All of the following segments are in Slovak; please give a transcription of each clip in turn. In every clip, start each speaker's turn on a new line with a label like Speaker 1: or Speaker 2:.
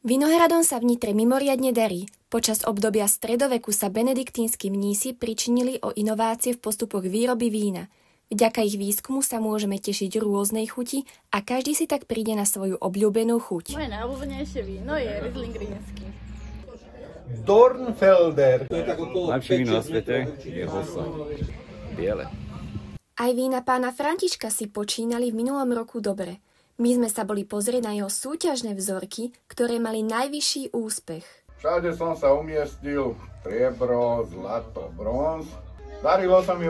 Speaker 1: Vinohradom sa v Nitre mimoriadne darí. Počas obdobia stredoveku sa benediktínsky mnísi pričinili o inovácie v postupoch výroby vína. Vďaka ich výskumu sa môžeme tešiť rôznej chuti a každý si tak príde na svoju obľúbenú chuť.
Speaker 2: Moje najobľúbenejšie víno je Riesling Rýnsky.
Speaker 3: Dornfelder.
Speaker 4: Najlepšie víno na svete je Hossa. Biele.
Speaker 1: Aj vína pána Františka si počínali v minulom roku dobre. My sme sa boli pozrieť na jeho súťažné vzorky, ktoré mali najvyšší úspech.
Speaker 3: Všade som sa umiestnil, striebro, zlato, bronz. Darilo sa mi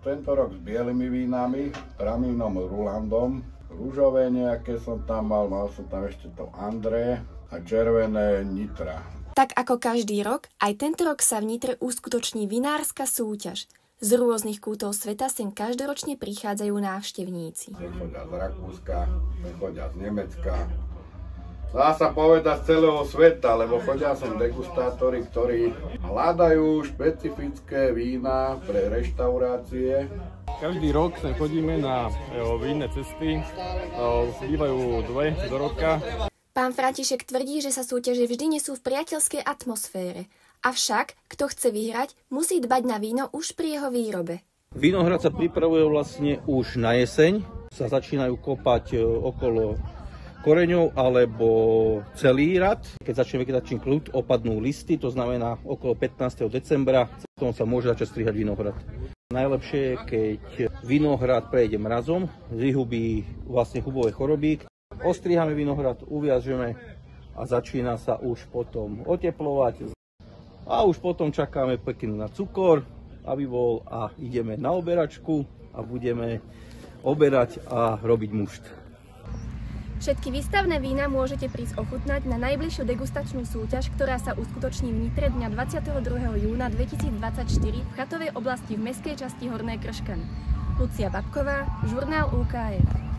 Speaker 3: tento rok s bielými vínami, Tramínom, Rulandom. Rúžové nejaké som tam mal som tam ešte to André a červené Nitra.
Speaker 1: Tak ako každý rok, aj tento rok sa v Nitre uskutoční vinárska súťaž. Z rôznych kútov sveta sem každoročne prichádzajú návštevníci.
Speaker 3: Chodia z Rakúska, chodia z Nemecka. Dá sa povedať z celého sveta, lebo chodia sem degustátori, ktorí hľadajú špecifické vína pre reštaurácie.
Speaker 5: Každý rok sem chodíme na vínne cesty, bývajú dve do roka.
Speaker 1: Pán František tvrdí, že sa súťaže vždy nesú v priateľskej atmosfére. Avšak, kto chce vyhrať, musí dbať na víno už pri jeho výrobe.
Speaker 6: Vinohrad sa pripravuje vlastne už na jeseň. Sa začínajú kopať okolo koreňov alebo celý rad. Keď začne vegetačný kľud, opadnú listy, to znamená okolo 15. decembra. Potom sa môže začať strihať vinohrad. Najlepšie je, keď vinohrad prejde mrazom, vyhubí vlastne hubové choroby. Ostrihame vinohrad, uviažeme a začína sa už potom oteplovať. A už potom čakáme pekne na cukor, aby bol, a ideme na oberačku a budeme oberať a robiť mušt.
Speaker 1: Všetky výstavné vína môžete prísť ochutnať na najbližšiu degustačnú súťaž, ktorá sa uskutoční v Nitre dňa 22. júna 2024 v chatovej oblasti v mestskej časti Horné Krškany. Lucia Babková, žurnál UKF.